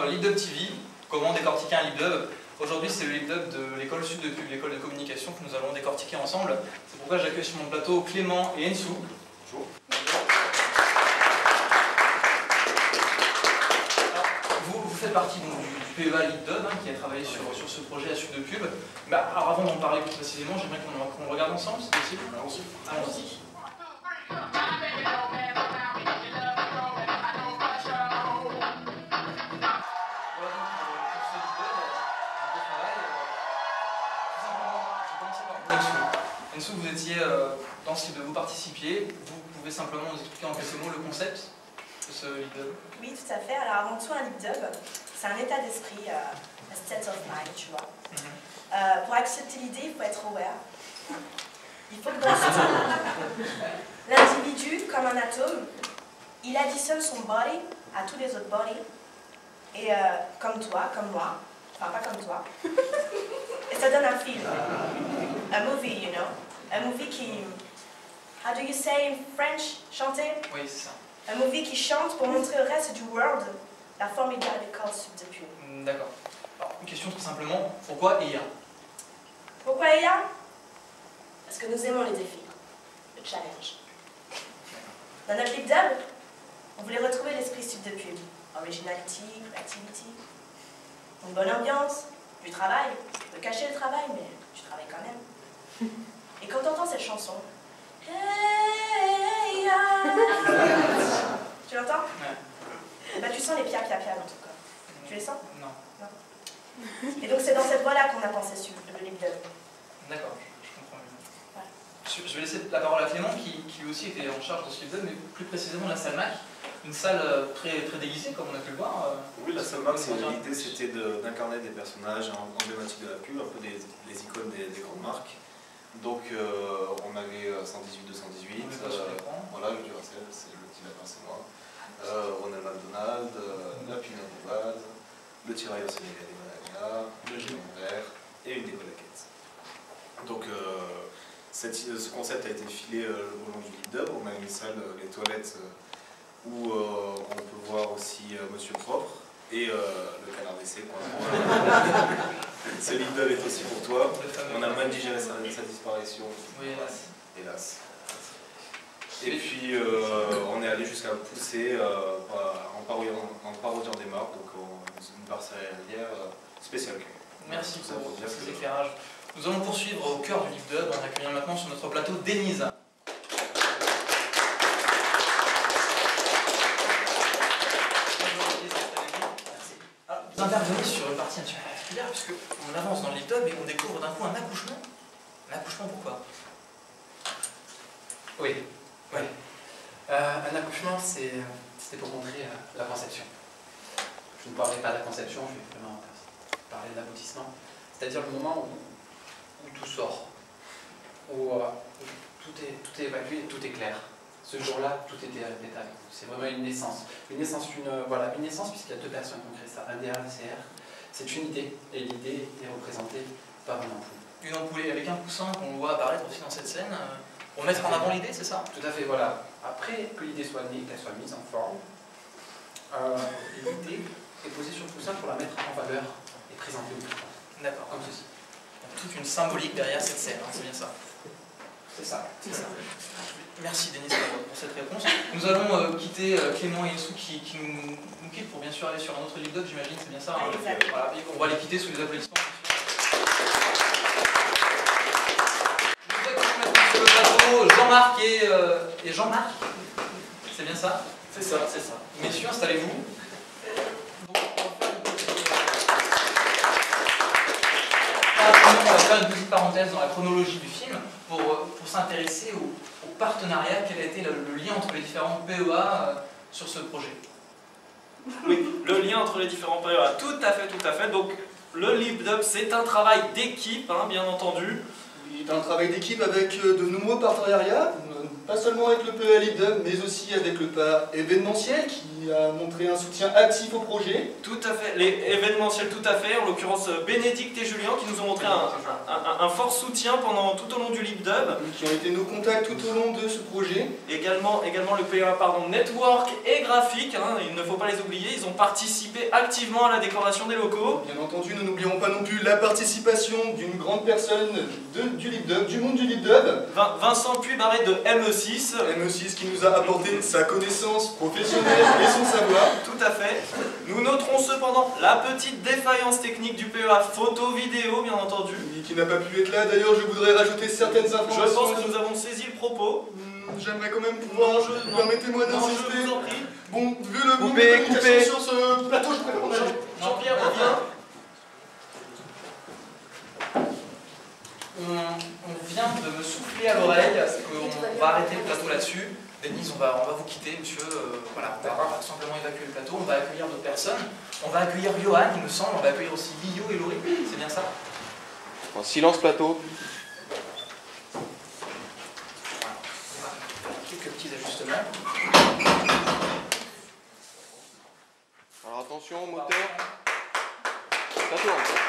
LibDub TV, comment décortiquer un LibDub. Aujourd'hui, c'est le LibDub de l'école Sud de Pub, l'école de communication que nous allons décortiquer ensemble. C'est pourquoi j'accueille sur mon plateau Clément et Ensou. Bonjour. Vous faites partie donc, du PEA LibDub qui a travaillé sur ce projet à Sud de Pub. Alors avant d'en parler plus précisément, j'aimerais qu'on le regarde ensemble, c'est possible? Allons-y. Ensou, vous étiez dans ce LibDub, vous participiez. Vous pouvez simplement nous expliquer en quelques mots le concept de ce LibDub? Oui, tout à fait. Alors avant tout, un LibDub, c'est un état d'esprit, a state of mind, tu vois. Pour accepter l'idée, il faut être aware. Il faut que dans l'individu, comme un atome, il additionne son body à tous les autres bodies. Et comme toi, comme moi, enfin pas comme toi. Et ça donne un film. A movie, you know. Un movie qui... How do you say in French? Chanter? Oui, c'est ça. Un movie qui chante pour montrer au reste du world la formidable école Sud de Pub. D'accord. Alors, une question tout simplement, pourquoi EIA? Pourquoi EIA? Parce que nous aimons les défis, le challenge. Dans notre LibDub, on voulait retrouver l'esprit Sud de Pub. Originality, creativity, une bonne ambiance, du travail. Tu peux cacher le travail, mais tu travailles quand même. Et quand tu entends cette chanson, hey, tu l'entends? Ouais. Bah, tu sens les pia pia pia dans ton corps. Tu les sens? Non. Et donc c'est dans cette voie-là qu'on a pensé sur le LibDub. D'accord, je comprends mieux. Ouais. Je vais laisser la parole à Clément qui lui aussi était en charge de ce LibDub, mais plus précisément la salle Mac. Une salle très déguisée, comme on a pu le voir. Oui, la salle Mac, l'idée c'était d'incarner des personnages emblématiques de la pub, un peu des icônes des grandes marques. Donc on avait 118-218, voilà, le Duracell, c'est le petit lapin, c'est moi, Ronald McDonald, la Pina Bombade, le tirailleur sénégalais Malaga, le géant vert et une décollaquette. Donc ce concept a été filé au long du LibDub. On a une salle, les toilettes, où on peut voir aussi Monsieur Propre et le canard d'essai. Ce LibDub est aussi pour toi. On a mal digéré sa disparition. Oui, hélas. Et puis on est allé jusqu'à pousser en parodiant des marques, donc une barre céréalière spéciale. Merci pour ces éclairages. Nous allons poursuivre au cœur du LibDub en accueillant maintenant sur notre plateau Denise. Vous intervenez sur une partie un petit peu particulière puisqu'on avance dans le LibDub et on découvre d'un coup un accouchement. Un accouchement pourquoi? Oui. Un accouchement, c'était pour montrer la conception. Je ne parlerai pas de la conception, je vais vraiment parler de l'aboutissement. C'est-à-dire le moment où tout sort, où tout est évacué, tout est clair. Ce jour-là, tout était détaillé. C'est vraiment une naissance. Une naissance puisqu'il y a deux personnes qui ont créé ça, un DRCR. C'est une idée, et l'idée est représentée par une ampoule. Une ampoule avec un coussin qu'on voit apparaître aussi dans cette scène, pour mettre en avant l'idée, c'est ça? Tout à fait, voilà. Après que l'idée soit née, qu'elle soit mise en forme, l'idée est posée sur le coussin pour la mettre en valeur et présenter au public. D'accord. Comme ceci. Toute une symbolique derrière cette scène, hein, c'est bien ça? C'est ça. Merci Denis pour cette réponse. Nous allons quitter Clément et Ensou qui nous quittent pour bien sûr aller sur un autre LibDub, j'imagine, c'est bien ça? Hein, voilà, on va les quitter sous les applaudissements. Je vous accueille maintenant sur le plateau Jean-Marc et Jean-Marc. C'est bien ça? C'est ça, c'est ça. Messieurs, installez-vous. On va faire une petite parenthèse dans la chronologie du film pour s'intéresser au partenariat, quel a été le lien entre les différents PEA sur ce projet. Oui, le lien entre les différents PEA, tout à fait. Donc le LibDub, c'est un travail d'équipe, hein, bien entendu. C'est un travail d'équipe avec de nombreux partenariats, pas seulement avec le PEA LibDub, mais aussi avec le PEA événementiel qui a montré un soutien actif au projet. Tout à fait, les événementiels tout à fait, en l'occurrence Bénédicte et Julien qui nous ont montré un fort soutien tout au long du LibDub. Qui ont été nos contacts tout au long de ce projet. Également le PEA Network et graphique, hein, il ne faut pas les oublier, ils ont participé activement à la décoration des locaux. Bien entendu, nous n'oublions pas non plus la participation d'une grande personne du LibDub, du monde du LibDub. Vincent Puy-Barret de ME6. ME6 qui nous a apporté sa connaissance professionnelle et son savoir. Tout à fait. Nous noterons cependant la petite défaillance technique du PEA photo-vidéo, bien entendu. Oui, qui n'a pas pu être là. D'ailleurs, je voudrais rajouter certaines informations. Je pense que nous avons saisi le propos. J'aimerais quand même pouvoir, permettez-moi d'insister. Je vous en prie. Bon, vu le nombre de communications sur ce plateau, je préfère qu'on aille. Jean-Pierre, reviens. On vient de me souffler à l'oreille qu'on va arrêter le plateau là-dessus. Denise, on va vous quitter, monsieur. Voilà, on va simplement évacuer le plateau, on va accueillir d'autres personnes. On va accueillir Johan, il me semble, on va accueillir aussi Lio et Laurie, c'est bien ça? En silence plateau. Quelques petits ajustements. Alors attention, moteur. Ça tourne.